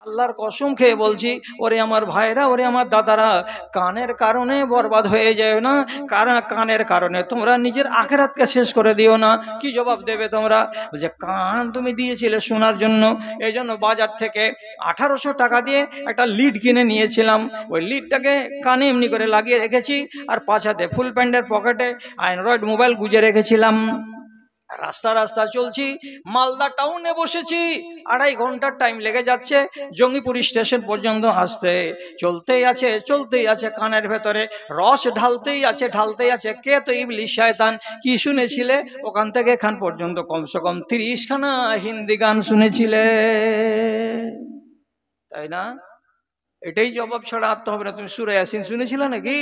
আল্লাহর কসম খেয়ে বলছি, ওরে আমার ভাইরা, ওরে আমার দাদারা, কানের কারণে বরবাদ হয়ে যায় না। কারণ কানের কারণে তোমরা নিজের আখিরাতকে শেষ করে দিও না। কি জবাব দেবে তোমরা? যে কান তুমি দিয়েছিলে শোনার জন্য, এই জন্য বাজার থেকে 1800 টাকা দিয়ে একটা লিড কিনে নিয়েছিলাম। ওই লিডটাকে কানে এমনি করে লাগিয়ে রেখেছি, আর পাছাতে ফুল প্যান্টের পকেটে অ্যান্ড্রয়েড মোবাইল গুজে রেখেছিলাম। রাস্তা রাস্তা চলছি, মালদা টাউনে বসেছি, 2.5 ঘন্টার টাইম লেগে যাচ্ছে জঙ্গিপুর স্টেশন পর্যন্ত আসতে। চলতেই আছে কানের ভেতরে রস ঢালতেই আছে। কে? তো ইবলিস শয়তান। কি শুনেছিলে? ওখান থেকে এখান পর্যন্ত কমসে কম 30 খানা হিন্দি গান শুনেছিলে, তাই না? এটাই জবাব ছাড়া আর তো হবে না। তুমি সূরা ইয়াসিন শুনেছিলে নাকি?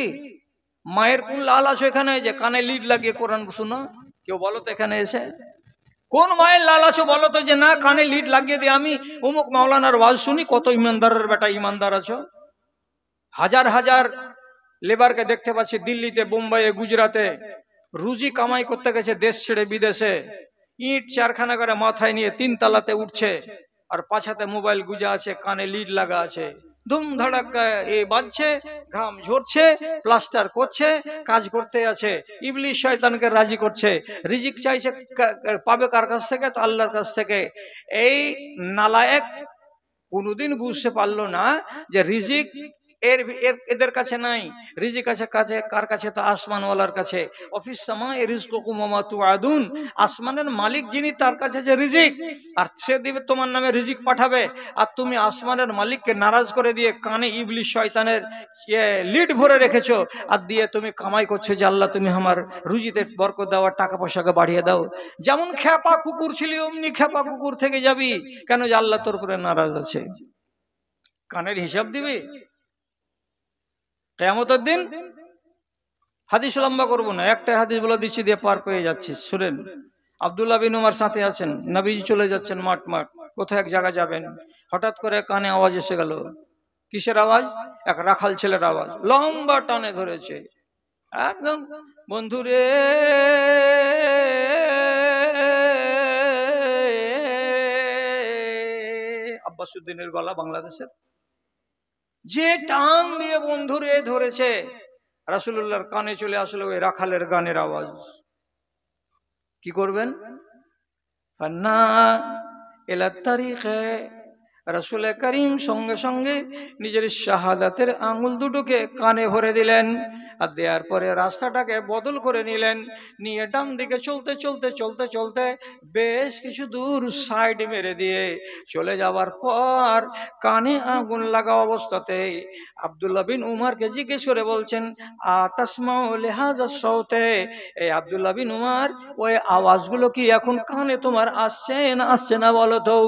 মায়ের কোন লাল আছো এখানে যে কানে লিড লাগিয়ে কোরআন শোনো? কেউ বলো তো এখানে এসে, কোন মায়ের লাল আছো বলো তো যে না কানে লিড লাগিয়ে দিয়ে আমি অমুক মাওলানার ওয়াজ শুনি? কত ইমানদারের বেটা ইমানদার আছো। হাজার হাজার লেবারকে দেখতে পাচ্ছি দিল্লিতে, বোম্বাইয়ে, গুজরাতে রুজি কামাই করতে গেছে দেশ ছেড়ে বিদেশে, ইট 4খানা করে মাথায় নিয়ে 3 তলাতে উঠছে, আর পাছাতে মোবাইল গুজা আছে, কানে লিড লাগা আছে, ধুম ধাড়াক্কা এ বাজছে, ঘাম ঝরছে, প্লাস্টার করছে, কাজ করতে আছে, ইবলিস শয়তানকে রাজি করছে। রিজিক চাইছে, পাবে কার কাছ থেকে? তো আল্লাহর কাছ থেকে। এই নালায়েক কোনদিন বুঝতে পারলো না যে রিজিক এদের কাছে নাই, রিজিক আছে কার কাছে? তো আসমানওয়ালার কাছে। অফিস সামায়ে রিজকুকুম ওয়া মা তুআদুন, আসমানের মালিক যিনি, তার কাছে যে রিজিক, আর সে দিবে, তোমার নামে রিজিক পাঠাবে। আর তুমি আসমানের মালিককে নারাজ করে দিয়ে কানে ইবলিস শয়তানের লিড ভরে রেখেছো, আর দিয়ে তুমি কামাই করছো যে আল্লাহ তুমি আমার রুজিতে বরকত দাও, টাকা পয়সাকে বাড়িয়ে দাও। যেমন খেপা কুকুর ছিলি অমনি খেপা কুকুর থেকে যাবি। কেন? যে আল্লাহ তোর উপরে নারাজ আছে। কানের হিসাব দিবি কিয়ামতের দিন। হাদিস লম্বা করবো না, একটা হাদিস বলে দিচ্ছি, দিয়ে পার পেয়ে যাচ্ছি, শুনেন। আব্দুল্লাহ বিন উমর সাথে আছেন, নবীজি চলে যাচ্ছেন মাঠ, কোথায় এক জায়গা যাবেন। হঠাৎ করে কানে আওয়াজ এসে গেল। কিসের আওয়াজ? এক রাখাল ছেলের আওয়াজ, লম্বা টানে ধরেছে একদম। বন্ধুরে আব্বাসউদ্দিনের গলা, বাংলাদেশের, যে টান দিয়ে বন্ধুরে ধরেছে, রাসূলুল্লাহর কানে চলে আসলো ওই রাখালের গানের আওয়াজ। কি করবেন? ফান্না ইলা তারিকে, রাসূল করিম সঙ্গে সঙ্গে নিজের শাহাদাতের আঙ্গুল দুটোকে কানে ভরে দিলেন, আর দেওয়ার পরে রাস্তাটাকে বদল করে নিলেন। নিয়ে ডান দিকে চলতে বেশ কিছু দূর সাইড মেরে দিয়ে চলে যাওয়ার পর কানে আগুন লাগা অবস্থাতে আব্দুল্লাহ বিন উমারকে জিজ্ঞেস করে বলছেন, আতাসমাউ লিহাযা সাউতে, এই আব্দুল্লাহ বিন উমার, ওই আওয়াজগুলো কি এখন কানে তোমার আসছে না বলো তো?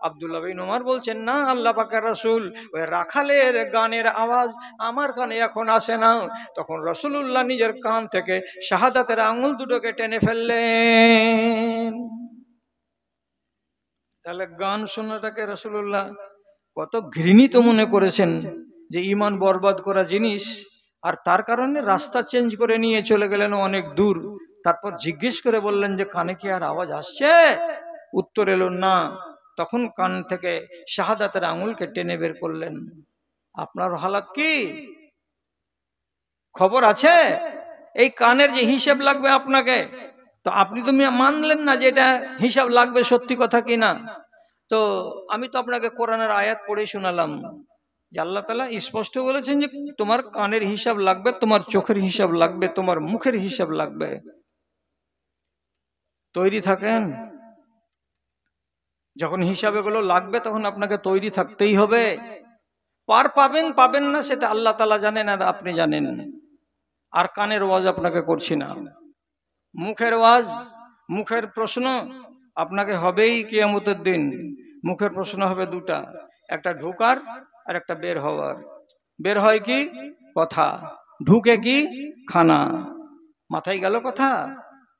আব্দুল্লাহ বিন উমার বলছেন, না আল্লাহ পাকের রাসূল, ওই রাখালের গানের আওয়াজ আমার কানে এখন আসে না। তখন রাসূলুল্লাহ নিজের কান থেকে শাহাদাতের আঙ্গুল দুটোকে টেনে ফেললেন। তাহলে গান শোনাটাকে রাসূলুল্লাহ কত ঘৃণিত মনে করেছেন, যে ঈমান বরবাদ করা জিনিস, আর তার কারণে রাস্তা চেঞ্জ করে নিয়ে চলে গেলেন অনেক দূর। তারপর জিজ্ঞেস করে বললেন যে কানে কি আর আওয়াজ আসছে? উত্তর এলো না। তখন কান থেকে শাহাদাতের আঙ্গুলকে টেনে বের করলেন। আপনার হালাত কি? খবর আছে? এই কানের যে হিসাব লাগবে আপনাকে, তো আপনি তুমি মানলেন না যে এটা হিসাব লাগবে, সত্যি কথা কিনা। তো আমি তো আপনাকে কোরআনের আয়াত পড়ে শোনালাম যে আল্লাহ তাআলা স্পষ্ট বলেছেন যে তোমার কানের হিসাব লাগবে, তোমার চোখের হিসাব লাগবে, তোমার মুখের হিসাব লাগবে। তৈরি থাকেন। যখন হিসাব এগুলো লাগবে তখন আপনাকে তৈরি থাকতেই হবে। পার পাবেন না সেটা আল্লাহ তাআলা জানেন আর আপনি জানেন। আর কানের ওয়াজ আপনাকে করছি না, মুখের ওয়াজ, মুখের প্রশ্ন আপনাকে হবেই কিয়ামতের দিন। মুখের প্রশ্ন হবে দুটা, একটা ঢোকার আর একটা বের হওয়ার। বের হয় কি? কথা। ঢুকে কি? খানা। মাথায় গেল কথা?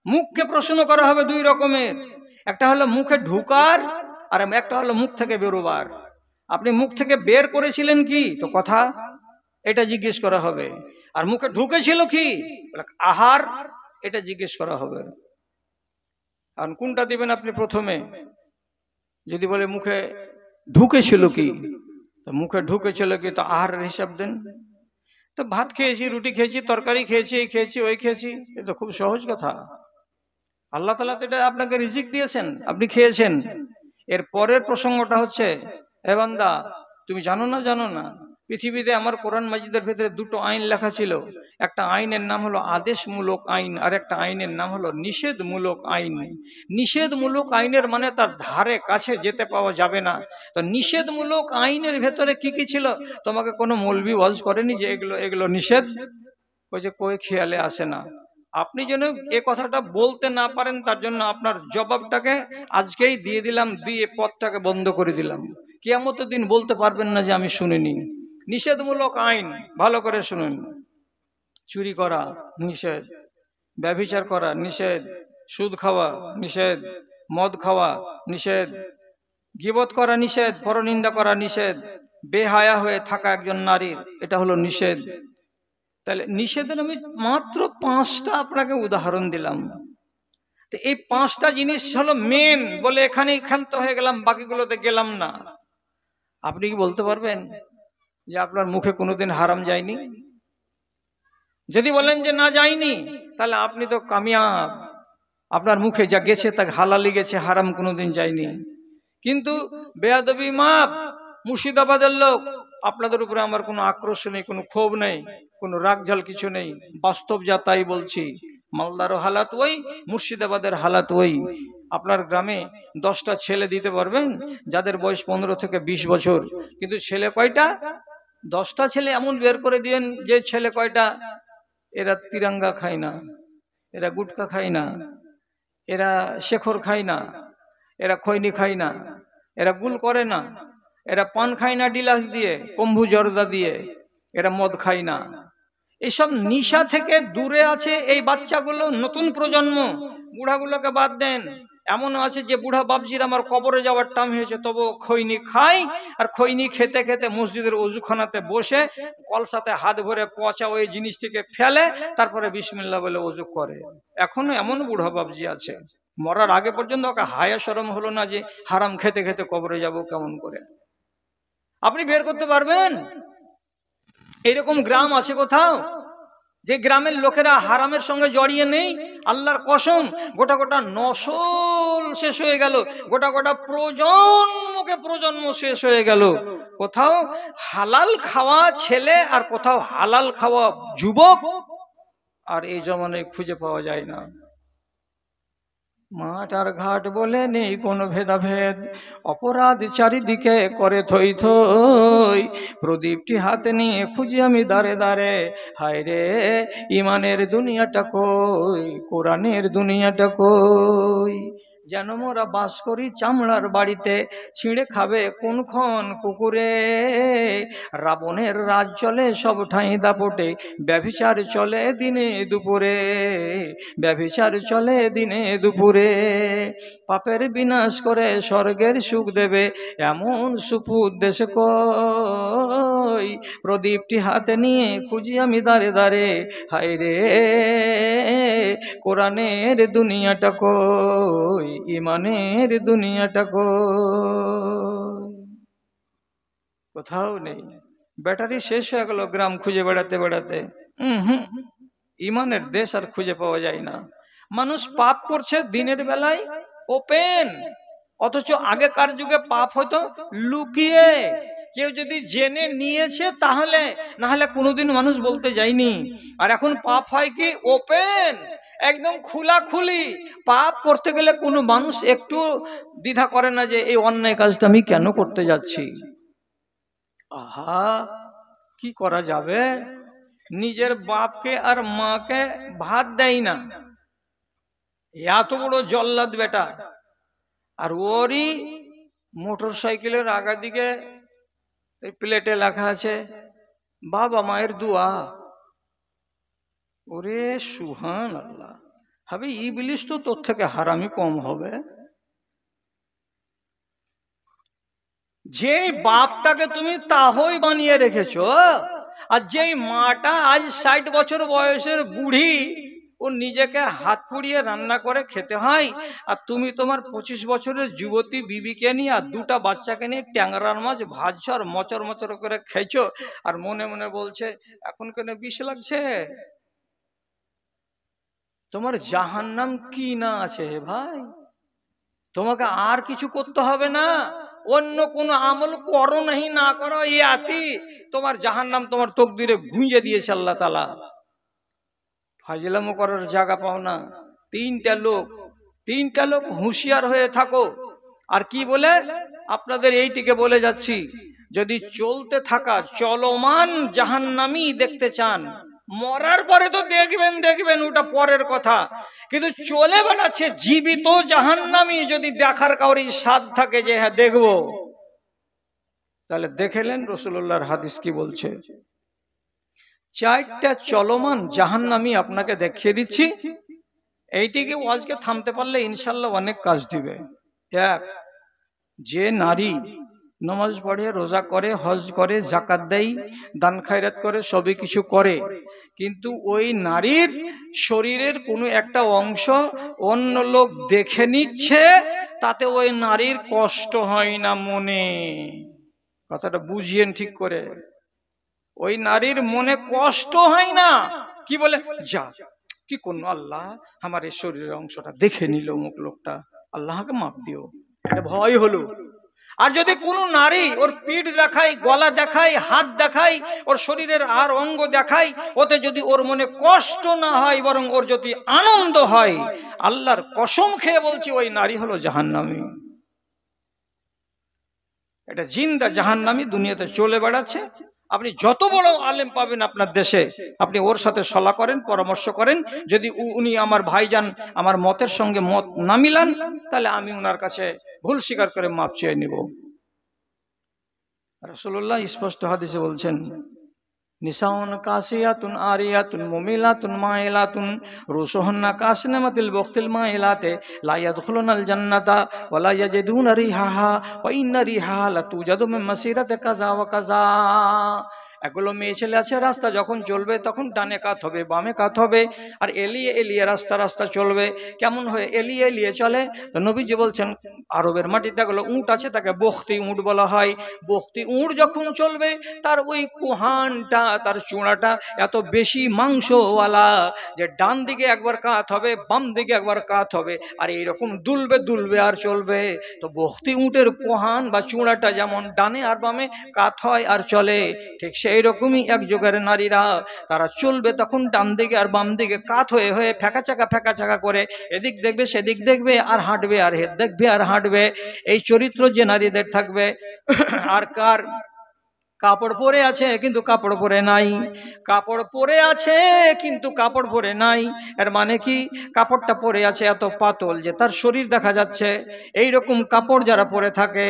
মুখকে প্রশ্ন করা হবে দুই রকমের, একটা হলো মুখে ঢুকার, আর একটা হলো মুখ থেকে বেরোবার। আপনি মুখ থেকে বের করেছিলেন কি? তো কথা, এটা জিজ্ঞেস করা হবে। আর মুখে ঢুকেছিল কি? আহার, এটা জিজ্ঞেস করা হবে। আর কোনটা দিবেন আপনি প্রথমে? যদি বলে মুখে ঢুকেছিল কি, তো মুখে ঢুকে চলে গিয়ে তো আহারের হিসাব দেন। তো ভাত খেয়েছি, রুটি খেয়েছি, তরকারি খেয়েছি, এই খেয়েছি, ওই খেয়েছি, এ তো খুব সহজ কথা। আল্লাহ তাআলা তো এটা আপনাকে রিজিক দিয়েছেন, আপনি খেয়েছেন। এর পরের প্রসঙ্গটা হচ্ছে, এ বান্দা তুমি জানো না, জানো না পৃথিবীতে আমার কোরআন মাজিদের ভিতরে দুটো আইন লেখা ছিল। একটা আইনের নাম হলো আদেশমূলক আইন, আর একটা আইনের নাম হলো নিষেধমূলক আইন। নিষেধমূলক আইনের মানে তার ধারে কাছে যেতে পাওয়া যাবে না। তো নিষেধমূলক আইনের ভেতরে কি কি ছিল? তোমাকে কোনো মৌলবি ওয়াজ করেনি যে এগুলো এগুলো নিষেধ? ওই যে কই খেয়ালে আসে না। আপনি যেন এ কথাটা বলতে না পারেন, তার জন্য আপনার জবাবটাকে আজকেই দিয়ে দিলাম, দিয়ে পথটাকে বন্ধ করে দিলাম। কিয়ামতের দিন বলতে পারবেন না যে আমি শুনিনি। নিষেধমূলক আইন ভালো করে শুনুন। চুরি করা নিষেধ, ব্যভিচার করা নিষেধ, সুদ খাওয়া নিষেধ, মদ খাওয়া নিষেধ, গীবত করা নিষেধ, পরনিন্দা করা নিষেধ, বেহায়া হয়ে থাকা একজন নারীর, এটা হলো নিষেধ। তাহলে নিষেধের আমি মাত্র 5টা আপনাকে উদাহরণ দিলাম। তো এই 5টা জিনিস হলো মেন বলে এখানেই ক্ষান্ত হয়ে গেলাম, বাকিগুলোতে গেলাম না। আপনি কি বলতে পারবেন যে আপনার মুখে কোনোদিন হারাম যায়নি? যদি বলেন যে না যায়নি, তাহলে আপনি তো কামিয়াব। আপনার মুখে যা গেছে তা হালালি গেছে, হারাম কোনোদিন যায়নি। কিন্তু বেয়াদবি মাপ, মুর্শিদাবাদের লোক, আপনাদের উপরে আমার কোনো আক্রোশ নেই, কোনো ক্ষোভ নেই, কোনো রাগঝাল কিছু নেই, বাস্তব যা তাই বলছি। মালদারও হালাত ওই, মুর্শিদাবাদের হালাত ওই। আপনার গ্রামে 10টা ছেলে দিতে পারবেন যাদের বয়স 15 থেকে 20 বছর, কিন্তু ছেলে কয়টা? 10টা ছেলে এমন বের করে দিয়েন যে ছেলে কয়টা? এরা তিরঙ্গা খায় না, এরা গুটকা খায় না, এরা শেখর খায় না, এরা খৈনি খায় না, এরা গুল করে না, এরা পান খায় না ডিলাক্স দিয়ে, কম্বু জর্দা দিয়ে, এরা মদ খায় না। এইসব নিশা থেকে দূরে আছে এই বাচ্চাগুলো, নতুন প্রজন্ম। বুড়াগুলোকে বাদ দেন, এমন আছে যে বুড়া বাপজির আমার কবরে যাওয়ার টাইম হয়েছে তবু খৈনি খায়, আর খৈনি খেতে খেতে মসজিদের ওযুখানাতে বসে কলসাতে হাত ভরে পচা ওই জিনিসটিকে ফেলে, তারপরে বিসমিল্লাহ বলে ওযু করে। এখনো এমন বুড়া বাপজি আছে, মরার আগে পর্যন্ত ওকে হায়া শরম হলো না যে হারাম খেতে খেতে কবরে যাব কেমন করে। আপনি বের করতে পারবেন? এরকম গ্রাম আছে কোথাও যে গ্রামের লোকেরা হারামের সঙ্গে জড়িয়ে নেই? আল্লাহর কসম, গোটা গোটা নসল শেষ হয়ে গেল, গোটা গোটা প্রজন্ম শেষ হয়ে গেল। কোথাও হালাল খাওয়া ছেলে আর কোথাও হালাল খাওয়া যুবক আর এই জমানায় খুঁজে পাওয়া যায় না। মাঠ আর ঘাট বলে নেই কোনো ভেদাভেদ, অপরাধ চারিদিকে করে থই থই, প্রদীপটি হাতে নিয়ে খুঁজি আমি দাঁড়ে দাঁড়ে, হায় রে ইমানের দুনিয়াটা কই, কোরআনের দুনিয়াটা কই। যেন মোরা বাস করি চামড়ার বাড়িতে, ছিঁড়ে খাবে কোনক্ষণ কুকুরে, রাবণের রাজ চলে সব ঠাঁই দাপটে, ব্যভিচার চলে দিনে দুপুরে, ব্যভিচার চলে দিনে দুপুরে, পাপের বিনাশ করে স্বর্গের সুখ দেবে এমন সুপুত দেশে কই, প্রদীপটি হাতে নিয়ে খুঁজি আমি দাঁড়ে দাঁড়ে, হায় রে কোরআনের দুনিয়াটা কই, ইমানের দুনিয়াটা কই। কোথাও নেই। ব্যাটারি শেষ হয়ে গেল গ্রাম খুঁজে বেড়াতে বেড়াতে। ইমানের দেশ আর খুঁজে পাওয়া যায় না। মানুষ পাপ করছে দিনের বেলায় ওপেন, অথচ আগেকার যুগে পাপ হতো লুকিয়ে। কেউ যদি জেনে নিয়েছে তাহলে, না হলে কোনোদিন মানুষ বলতে যায়নি। আর এখন পাপ হয় কি ওপেন, একদম খোলাখুলি। পাপ করতে গেলে কোনো মানুষ একটু দ্বিধা করে না যে এই অন্যায় কাজটা আমি কেন করতে যাচ্ছি। আহা, কি করা যাবে? নিজের বাপকে আর মাকে ভাত দেয় না, এত বড় জল্লাদ বেটা, আর ওরই মোটর সাইকেলের আগা দিকে প্লেটে লেখা আছে বাবা মায়ের দোয়া। ওরে সুবহানাল্লাহ, হবে ইবলিশ তো তোর থেকে হারামি কম হবে। যে বাপটাকে তুমি তাহই বানিয়ে রেখেছো, আর যেই মাটা আজ 60 বছর বয়সের বুড়ি, ও নিজেকে হাত পুড়িয়ে রান্না করে খেতে হয়, আর তুমি তোমার 25 বছরের যুবতী বিবিকে নিয়ে আর দুটা বাচ্চাকে নিয়ে ট্যাংরার মাছ ভাজছো আর মচর মচর করে খেয়েছো, আর মনে মনে বলছে এখন কেন বিষ লাগছে। তোমার জাহান্নাম কি না আছে হে ভাই? তোমাকে আর কিছু করতে হবে না, অন্য কোনো আমল করো নাহি না করো, ইয়াতি তোমার জাহান্নাম তোমার তকদিরে গুঁজে দিয়েছে আল্লাহ তাআলা। ফাজলামো করার জায়গা পাও না। তিনটা লোক হুঁশিয়ার হয়ে থাকো। আর কি বলে আপনাদের এইটিকে বলে যাচ্ছি, যদি চলতে থাকা চলমান জাহান্নামী দেখতে চান, মরার পরে তো দেখবেন ওটা পরের কথা, কিন্তু চলে বেড়াচ্ছে জীবিত জাহান্নামী যদি দেখার কাউরি স্বাদ থাকে যে হ্যাঁ দেখবো, তাহলে দেখেলেন রাসূলুল্লাহর হাদিস কি বলছে। 4টা চলমান জাহান্নামী আপনাকে দেখিয়ে দিচ্ছি, এইটিকে আজকে থামতে পারলে ইনশাল্লাহ অনেক কাজ দিবে। এক, যে নারী নামাজ পড়ে, রোজা করে, হজ করে, যাকাত দেয়, দান খায়রাত করে, সবই কিছু করে, কিন্তু ওই নারীর শরীরের কোনো একটা অংশ অন্য লোক দেখে নিচ্ছে, তাতে ওই নারীর কষ্ট হয় না মনে। কথাটা বুঝিয়েন ঠিক করে। ওই নারীর মনে কষ্ট হয় না, কি বলে যা কি করলো, আল্লাহ আমার এই শরীরের অংশটা দেখে নিল অমুক লোকটা, আল্লাহকে মাপ দিও, এটা ভয় হলো। আর যদি কোনো নারী ওর পিঠ দেখায়, গলা দেখায়, হাত দেখায়, ওর শরীরের আর অঙ্গ দেখায়, ওতে যদি ওর মনে কষ্ট না হয় বরং ওর যদি আনন্দ হয়, আল্লাহর কসম খেয়ে বলছি ওই নারী হলো জাহান্নামী। এটা জিন্দা জাহান্নামী দুনিয়াতে চলে বেড়াচ্ছে। আপনি যত বড় আলেম পাবেন আপনার দেশে, আপনি ওর সাথে সলা করেন, পরামর্শ করেন, যদি উনি আমার ভাইজান আমার মতের সঙ্গে মত না মিলান, তাহলে আমি ওনার কাছে ভুল স্বীকার করে মাপ চেয়ে নিব। রাসূলুল্লাহ স্পষ্ট হাদিসে বলছেন, নিসাউন কাসিয়াতুন আরিয়াতুন মুমিলাতুন মাইলাতুন রুসুহুন্না কাসনামাতিল বখতিল মাইলাতে লা ইয়াদখুলুনাল জান্নাতা ওয়া লা ইয়াজিদুনা রিহাহা ওয়া ইন্না রিহাহা লাতুজাদু মিন মাসিরাতি কাযা ওয়া কাযা। এগুলো মেয়ে ছেলে আছে, রাস্তা যখন চলবে তখন ডানে কাত হবে, বামে কাত হবে, আর এলিয়ে এলিয়ে রাস্তা চলবে। কেমন হয়ে এলিয়ে এলিয়ে চলে? তো নবীজি বলছেন, আরবের মাটিতে এগুলো উঁট আছে, তাকে বখতি উঁট বলা হয়। বখতি উঁট যখন চলবে, তার ওই কুহানটা, তার চূড়াটা এত বেশি মাংসওয়ালা যে ডান দিকে একবার কাত হবে, বাম দিকে একবার কাত হবে, আর এইরকম দুলবে আর চলবে। তো বখতি উঁটের কুহান বা চূড়াটা যেমন ডানে আর বামে কাত হয় আর চলে, ঠিক এইরকমই এক যুগের নারীরা, তারা চলবে তখন ডান দিকে আর বাম দিকে কাত হয়ে হয়ে ফেঁকা চাকা করে, এদিক দেখবে সেদিক দেখবে, আর হাঁটবে, আর দেখবে আর হাঁটবে। এই চরিত্র যে নারীদের থাকবে। আর কার কাপড় পরে আছে কিন্তু কাপড় পরে নাই, কাপড় পরে আছে কিন্তু কাপড় পরে নাই, এর মানে কি? কাপড়টা পরে আছে এত পাতল যে তার শরীর দেখা যাচ্ছে। এই রকম কাপড় যারা পরে থাকে,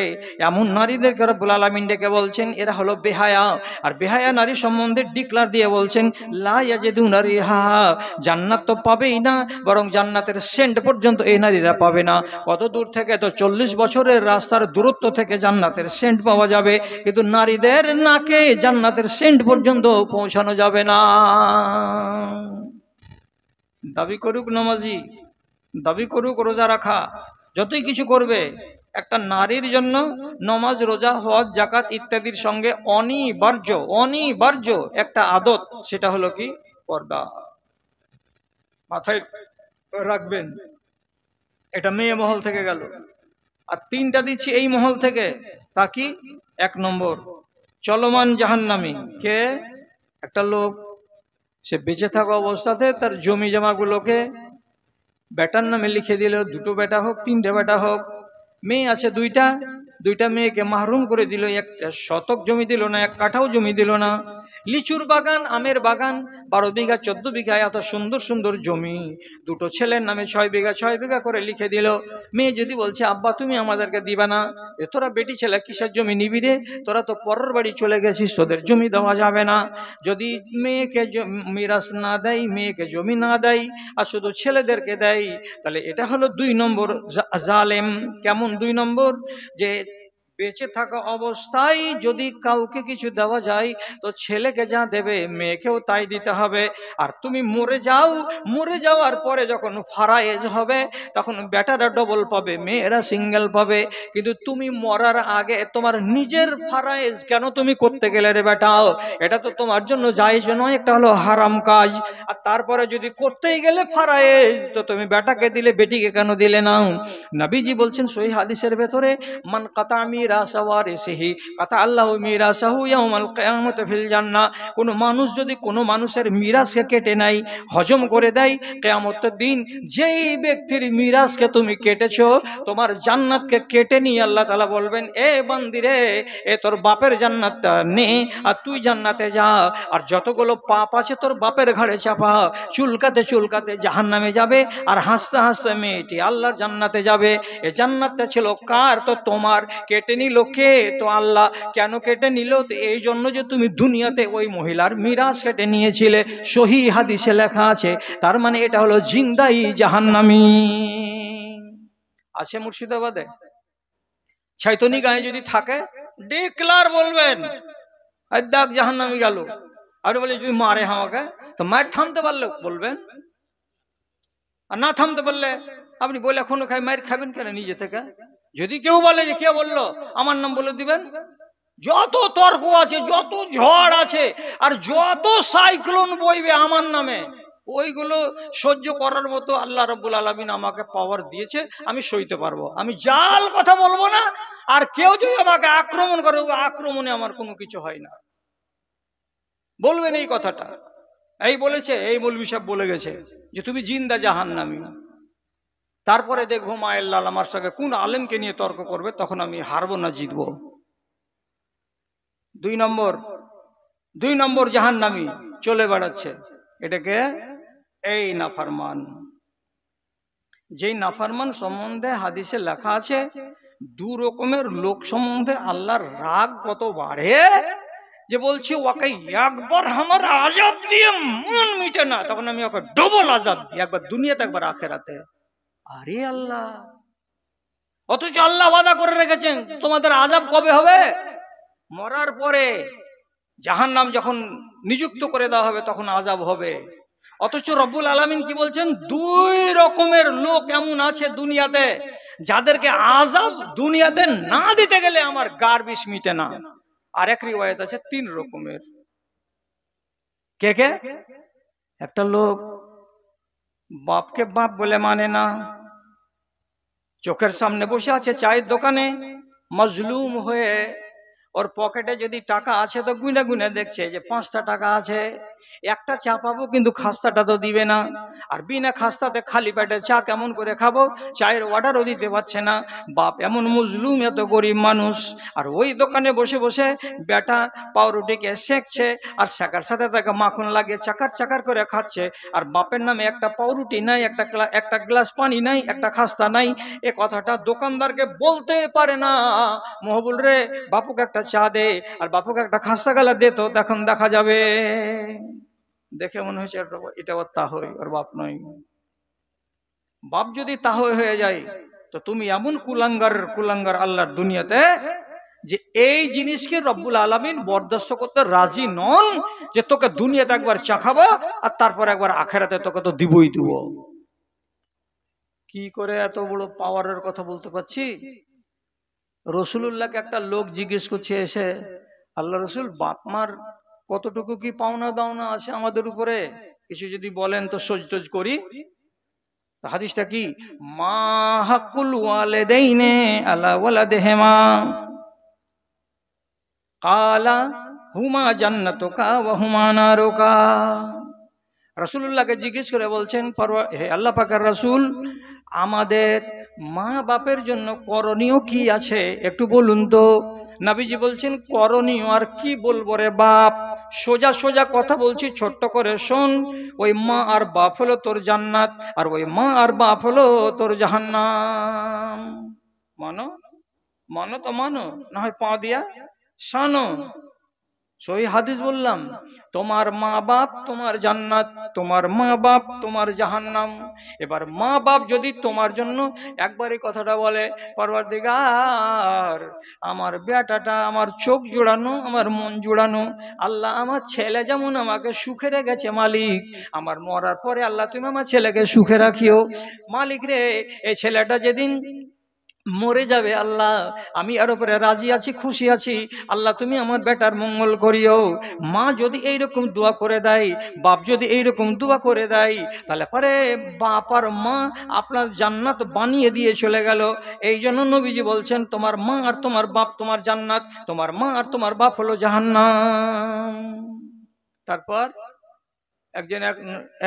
এমন নারীদেরকে রব্বুল আলামিন ডেকে বলছেন এরা হলো বেহায়া। আর বেহায়া নারী সম্বন্ধে ডিক্লার দিয়ে বলছেন, লা ইয়াজিদুনা রিহা, জান্নাত তো পাবেই না, বরং জান্নাতের সেন্ট পর্যন্ত এই নারীরা পাবে না। কত দূর থেকে? তো 40 বছরের রাস্তার দূরত্ব থেকে জান্নাতের সেন্ট পাওয়া যাবে, কিন্তু নারীদের নাকে জান্নাতের সেন্ট পর্যন্ত পৌঁছানো যাবে না। দাবি করুক নামাজি, দাবি করুক রোজা রাখা, যতই কিছু করবে, একটা নারীর জন্য নামাজ, রোজা, হজ, যাকাত ইত্যাদির সঙ্গে অনিবার্য একটা আদত, সেটা হলো কি? পর্দা। মাথায় রাখবেন, এটা মেয়ে মহল থেকে গেল। আর 3টা দিচ্ছি এই মহল থেকে। তা কি? 1 নম্বর, চলমান জাহান্নামী কে? একটা লোক, সে বেঁচে থাকা অবস্থাতে তার জমি জমাগুলোকে বেটার নামে লিখে দিল, 2টো বেটা হোক 3টে বেটা হোক, মেয়ে আছে 2টা মেয়েকে মাহরুম করে দিল, 1 শতক জমি দিল না, 1 কাঠাও জমি দিল না। লিচুর বাগান, আমের বাগান, 12 বিঘা 14 বিঘা এত সুন্দর জমি 2টো ছেলের নামে 6 বিঘা করে লিখে দিল। মেয়ে যদি বলছে আব্বা তুমি আমাদেরকে দিবা না, তোরা বেটি ছেলে কিসের জমি নিবি রে, তোরা তো পরের বাড়ি চলে গেছিস, তোদের জমি দেওয়া যাবে না। যদি মেয়েকে মিরাস না দেয়, মেয়েকে জমি না দেয়, আর শুধু ছেলেদেরকে দেয়, তাহলে এটা হলো 2 নম্বর জালেম। কেমন 2 নম্বর? যে বেঁচে থাকা অবস্থায় যদি কাউকে কিছু দেওয়া যায় তো ছেলেকে যা দেবে মেয়েকেও তাই দিতে হবে। আর তুমি মরে যাওয়ার পরে যখন ফারায়েজ হবে তখন বেটারা ডবল পাবে, মেয়েরা সিঙ্গেল পাবে। কিন্তু তুমি মরার আগে তোমার নিজের ফারায়েজ কেন তুমি করতে গেলে রে বেটা? এটা তো তোমার জন্য জায়েজ নয়, একটা হলো হারাম কাজ। আর তারপরে যদি করতেই গেলে ফারায়েজ তো তুমি বেটাকে দিলে, বেটিকে কেন দিলে না? নবীজি বলছেন সহিহ হাদিসের ভেতরে, মান কাতা মিরাসা ওয়ারিসিহি কাতা আল্লাহু মিরাসাহু ইয়াউমাল কিয়ামাতি ফিল জান্নাহ। কোন মানুষ যদি কোন মানুষের মিরাসকে কেটে নেয়, হজম করে দেয়, কিয়ামতের দিন যেই ব্যক্তির মিরাসকে তুমি কেটেছো তোমার জান্নাতকে কেটে নিয়ে আল্লাহ তাআলা বলবেন, এ বান্দি রে, এ তোর বাপের জান্নাতটা নে আর তুই জান্নাতে যা। আর যতগুলো পাপ আছে তোর বাপের ঘাড়ে চাপা। চুলকাতে চুলকাতে জাহান্নামে যাবে, আর হাসতে হাসতে মেয়েটি আল্লাহর জান্নাতে যাবে। এ জান্নাতটা ছিল কার? তো তোমার। কেটে নিল কে? তো আল্লাহ। কেন কেটে নিল? তো এই জন্য যে তুমি দুনিয়াতে ওই মহিলার মিরাস কেটে নিয়েছিলে। সহিহ হাদিসে লেখা আছে। তার মানে এটা হলো জিন্দাই জাহান্নামী। আছে মুর্শিদাবাদে ছাইতনি গায়ে যদি থাকে ডিক্লার বলবেন, দেখ জাহান্নামী গেল। আর বলে যদি মারে আমাকে, তো মার থামতে পারলে বলবেন, আর না থামতে পারলে আপনি বলে এখনো খাই মার খাবেন কেন নিজে থেকে? যদি কেউ বলে যে কে বললো, আমার নাম বলে দিবেন। যত তর্ক আছে, যত ঝড় আছে, আর যত সাইক্লোন বইবে আমার নামে, ওইগুলো সহ্য করার মতো আল্লাহ রাব্বুল আলামিন আমাকে পাওয়ার দিয়েছে। আমি সইতে পারবো। আমি জাল কথা বলবো না। আর কেউ যদি আমাকে আক্রমণ করে, আক্রমণে আমার কোনো কিছু হয় না। বলবেন এই কথাটা, এই বলেছে, এই মৌলভী সাহেব বলে গেছে যে তুমি জিন্দা জাহান্নামী। তারপরে দেখবো মায়ের লাল আমার সঙ্গে কোন আলেমকে নিয়ে তর্ক করবে, তখন আমি হারবো না জিতবো। 2 নম্বর জাহান্নামী চলে বেড়াচ্ছে। এটাকে এই নাফরমান। যেই নাফরমান সম্বন্ধে হাদিসে লেখা আছে 2 রকমের লোক সম্বন্ধে আল্লাহর রাগ কত বাড়ে, যে বলছি ওকে একবার আমার আযাব দিয়ে মন মিটে না, তখন আমি ওকে ডবল আযাব দিই, একবার দুনিয়াতে একবার আখিরাতে। আরে আল্লাহ! অথচ আল্লাহ ওয়াদা করে রেখেছেন তোমাদের আযাব কবে হবে? মরার পরে। জাহান্নাম যখন নিযুক্ত করে দেওয়া হবে তখন আযাব হবে। অথচ রব্বুল আলামিন কি বলছেন? 2 রকমের লোক এমন আছে দুনিয়াতে যাদেরকে আযাব দুনিয়াতে না দিতে গেলে আমার গার বিষ মিটে না। আর এক রিওয়ায়াত আছে 3 রকমের। কে কে? একটা লোক বাপকে বাপ বলে মানে না, চোখের সামনে বসে আছে চায়ের দোকানে মজলুম হয়ে, ওর পকেটে যদি টাকা আছে তো গুনে গুনে দেখছে যে 5টা টাকা আছে, একটা চা পাবো কিন্তু খাস্তাটা তো দিবে না। আর বিনা খাস্তাতে খালি পেটে চা কেমন করে খাবো? চায়ের অর্ডারও দিতে পারছে না। বাপ এমন মজলুম, এত গরিব মানুষ। আর ওই দোকানে বসে বসে বেটা পাউরুটিকে সেঁকছে, আর শেখার সাথে তাকে মাখন লাগিয়ে চাকার চাকার করে খাচ্ছে। আর বাপের নামে একটা পাউরুটি নাই, একটা গ্লাস পানি নাই, একটা খাস্তা নাই। এ কথাটা দোকানদারকে বলতে পারে না, মহবুল রে বাপুকে একটা চা দে, আর বাপুকে একটা খাস্তা গালা দে, তো তখন দেখা যাবে। দেখে মনে হয়েছে এটা ওর তাহই, ওর বাপ নয়। বাপ যদি তাহই হয়ে যায় তো তুমি এমন কুলাঙ্গার আল্লাহর দুনিয়াতে যে এই জিনিসকে রব্বুল আলামিন বরদাস্ত করতে রাজি নন, যে তোকে দুনিয়াতে একবার চাখাবো আর তারপর একবার আখেরাতে তোকে তো দিবই দিব। কি করে এত বড় পাওয়ারের কথা বলতে পারছি? রাসূলুল্লাহকে একটা লোক জিজ্ঞেস করছে এসে, আল্লাহ রাসূল, বাপ মার কতটুকু কি পাওনা দাওনা আছে আমাদের উপরে, কিছু যদি বলেন তো সহ্য করি। হাদিসটা কি? মা হাক্কুল ওয়ালিদাইনি আলা ওয়ালাদিহিমা কালা হুমা জান্নাতুকা ওয়া হুমা নারুকা। রাসূলুল্লাহকে জিজ্ঞেস করে বলছেন, হে আল্লাহ পাকের রাসূল, আমাদের মা বাপের জন্য করণীয় কি আছে একটু বলুন তো। নবীজি বলছেন, করণীয় আর কি বলবো রে বাপ, সোজা সোজা কথা বলছি, ছোট্ট করে শোন। ওই মা আর বাপ হলো তোর জান্নাত, আর ওই মা আর বাপ হলো তোর জাহান্নাম। মানো? মানো তো মানো, না হয় পা দিয়া শানো। সহি হাদিস বললাম, তোমার মা বাপ তোমার জান্নাত, তোমার মা বাপ তোমার জাহান্নাম। এবার মা বাপ যদি তোমার জন্য একবারই কথাটা বলে, পরওয়ারদিগার আমার বেটাটা আমার চোখ জোড়ানো, আমার মন জোড়ানো, আল্লাহ আমার ছেলে যেমন আমাকে সুখে রেখেছে মালিক, আমার মরার পরে আল্লাহ তুমি আমার ছেলেকে সুখে রাখিও। মালিক রে, এই ছেলেটা যেদিন মরে যাবে আল্লাহ আমি এর উপরে রাজি আছি, খুশি আছি, আল্লাহ তুমি আমার বেটার মঙ্গল করিও। মা যদি এইরকম দোয়া করে দেয়, বাপ যদি এইরকম দোয়া করে দেয়, তাহলে পরে বাপ আর মা আপনার জান্নাত বানিয়ে দিয়ে চলে গেল। এই জন্য নবীজি বলছেন, তোমার মা আর তোমার বাপ তোমার জান্নাত, তোমার মা আর তোমার বাপ হলো জাহান্নাম। তারপর একজন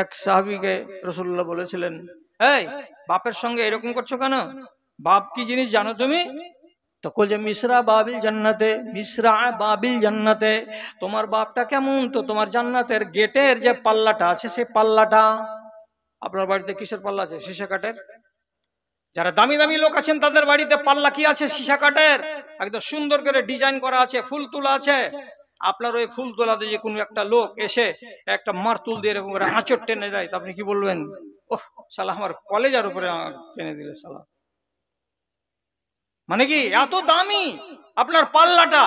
এক সাহাবীকে রাসূলুল্লাহ বলেছিলেন, এই বাপের সঙ্গে এরকম করছো কেন? বাপ কি জিনিস জানো তুমি? তো বলছে মিসরা বাবিল জান্নাতে, মিসরা বাবিল জান্নাতে। তোমার বাপটা কেমন? তো তোমার জান্নাতের গেটের যে পাল্লাটা আছে, সেই পাল্লাটা, আপনার বাড়িতে কিসের পাল্লা আছে? সীসা কাঠের। যারা দামি দামি লোক আছেন তাদের বাড়িতে পাল্লা কি আছে? সীসা কাঠের, একদম সুন্দর করে ডিজাইন করা আছে, ফুল তোলা আছে। আপনার ওই ফুল তোলাতে যে কোনো একটা লোক এসে একটা মারতুল দিয়ে এরকম করে আঁচড় টেনে দেয়, তো আপনি কি বলবেন? ওহ শালা আমার কলেজার উপরে টেনে দিলে শালা। মানে কি এত দামি আপনার পাল্লাটা।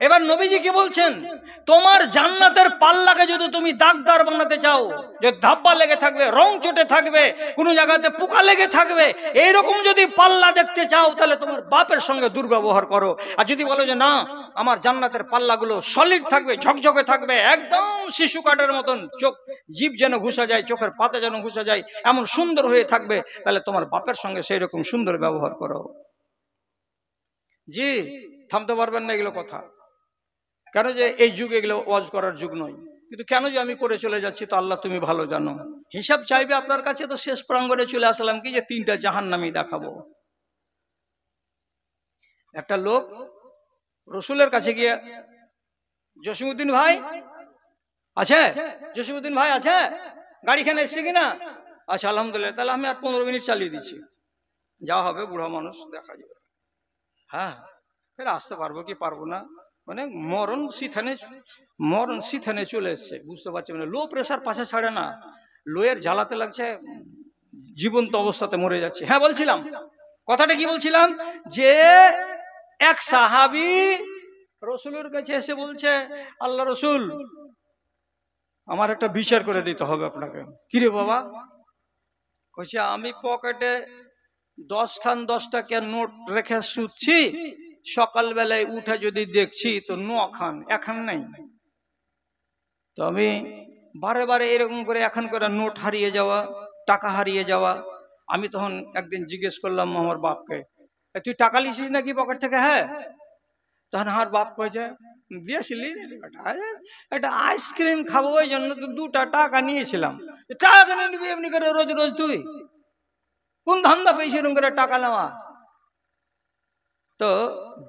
এবার নবীজি কি বলছেন, তোমার জান্নাতের পাল্লাকে যদি তুমি দাগদার বানাতে চাও, যে ধাব্বা লেগে থাকবে, রং চটে থাকবে, কোনো জায়গাতে পোকা লেগে থাকবে, এইরকম যদি পাল্লা দেখতে চাও, তাহলে তোমার বাপের সঙ্গে দুর্ব্যবহার করো। আর যদি বলো যে না আমার জান্নাতের পাল্লাগুলো সলিড থাকবে, ঝকঝকে থাকবে, একদম শিশু কাঠের মতন, চোখ জিভ যেন ঘুষা যায়, চোখের পাতা যেন ঘুষা যায়, এমন সুন্দর হয়ে থাকবে, তাহলে তোমার বাপের সঙ্গে সেই রকম সুন্দর ব্যবহার করো। জি, থামতে পারবেন না এগুলো কথা। কেন যে এই যুগ এগুলো ওয়াজ করার যুগ নয়, কিন্তু কেন যে আমি করে চলে যাচ্ছি তো আল্লাহ তুমি ভালো জানো। হিসাব চাইবে আপনার কাছে, তো শেষ প্রাঙ্গণে চলে আসলাম কি, যে 3টা জাহান্নামী দেখাবো। একটা লোক রসুলের কাছে গিয়ে, জসিমউদ্দিন ভাই আছে? জসিমউদ্দিন ভাই আছে? গাড়িখানে এসছে কিনা? আচ্ছা আলহামদুলিল্লাহ, তাহলে আমি আর 15 মিনিট চালিয়ে দিচ্ছি, যা হবে বুড়া মানুষ দেখা যাবে। হ্যাঁ, ফের আসতে পারবো কি পারবো না, মানে মরণ সিথানে চলে এসছে, বুঝতে পারছি। মানে লো প্রেসার পাশে ছাড়ে না, লোয়ের জ্বালাতে লাগছে, জীবন্ত অবস্থাতে মরে যাচ্ছে। হ্যাঁ বলছিলাম, কথাটা কি বলছিলাম, যে এক সাহাবী রসুলের কাছে এসে বলছে, আল্লাহ রসুল আমার একটা বিচার করে দিতে হবে আপনাকে। কিরে বাবা? কইছে আমি পকেটে 10 খান 10 টাকার নোট রেখে শুচ্ছি, সকালবেলায় উঠে যদি দেখছি তো 9 খান, 1 খান নাই। তো আমি বারে বারে এরকম করে 1 খান করে নোট হারিয়ে যাওয়া, টাকা হারিয়ে যাওয়া। আমি তখন একদিন জিজ্ঞেস করলাম আমার বাপকে, তুই টাকা লিছিস নাকি পকেট থেকে? হ্যাঁ। তখন আমার বাপ কয়েছে, দিয়েছিলি একটা আইসক্রিম খাবো ওই জন্য তো 2টা টাকা নিয়েছিলাম। টাকা নিয়ে নিবি এমনি করে রোজ রোজ? তুই কোন ধান্দা পেয়েছি এরকম করে টাকা নেওয়া? তো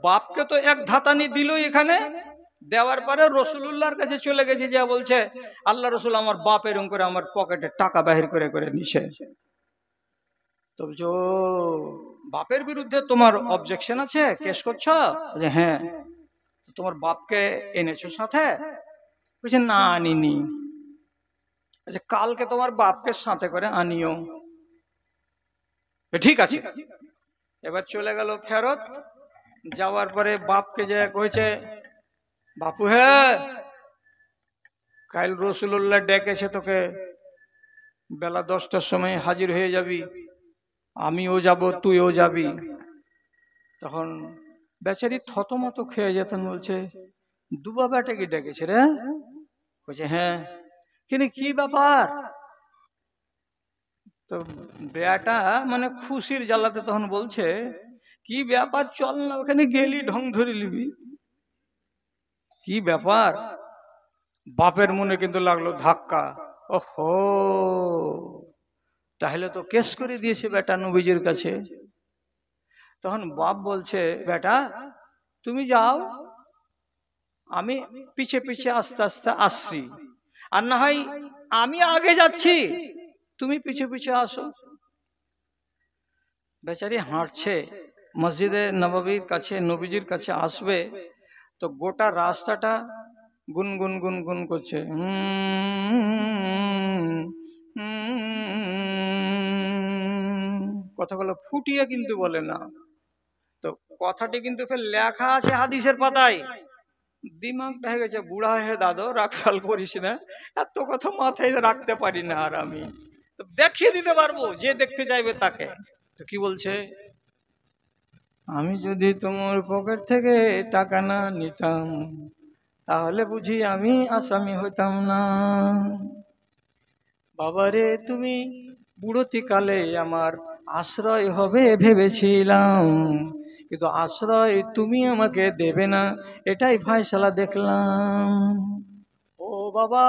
বাপকে তো এক ধাতানি দিল এখানে, দেওয়ার পরে রসুলুল্লাহর কাছে চলে গেছে, যা বলছে আল্লাহ রসুল আমার বাপ এরকম করে আমার পকেটে টাকা বাহির করে করে নিছে। তো বলছো বাপের বিরুদ্ধে তোমার অবজেকশন আছে, কেস করছো? যে হ্যাঁ। তোমার বাপকে এনেছো সাথে? বলছে না আনিনি। আচ্ছা কালকে তোমার বাপকে সাথে করে আনিও। ঠিক আছে। এবার চলে গেল ফেরত, যাওয়ার পরে বাপকে যে কইছে, বাপু হ্যাঁ কাল রসুল্লাহ ডেকেছে তোকে, বেলা 10টার সময় হাজির হয়ে যাবি, আমিও যাব তুইও যাবি। তখন বেচারি থতমত খেয়ে যেতেন, বলছে দুবা বেটাকে ডেকেছে রে? বলছে হ্যাঁ। কিন্তু কি ব্যাপার? তো বেটা মানে খুশির জ্বালাতে তখন বলছে, কি ব্যাপার, চল না ওখানে গেলি ঢং ধরে নিবি। কি ব্যাপার? বাপের মনে কিন্তু লাগলো ধাক্কা, ওহো তাহলে তো কেস করে দিয়েছে বেটা নবীজির কাছে। তখন বাপ বলছে, বেটা তুমি যাও, আমি পিছে পিছে আস্তে আস্তে আসছি, আর না হয় আমি আগে যাচ্ছি, তুমি পিছে পিছে আসো। বেচারি হাঁটছে, মসজিদে নববীর কাছে, নবীজির কাছে আসবে, তো গোটা রাস্তাটা গুনগুন গুনগুন করছে, কথাগুলো ফুটিয়ে কিন্তু বলে না। তো কথাটি কিন্তু ফের লেখা আছে হাদিসের পাতায়। দিমাগটা হয়ে গেছে বুড়া হে দাদু, রাগসাল করিস না, এত কথা মাথায় রাখতে পারি না আর আমি। তো দেখিয়ে দিতে পারবো যে দেখতে চাইবে তাকে। তো কি বলছে, আমি যদি তোমার পকেট থেকে টাকা না নিতাম তাহলে বুঝি আমি আসামি হইতাম না। বাবারে তুমি বুড়োতিকালে আমার আশ্রয় হবে ভেবেছিলাম, কিন্তু আশ্রয় তুমি আমাকে দেবে না, এটাই ফায়সালা দেখলাম। ও বাবা,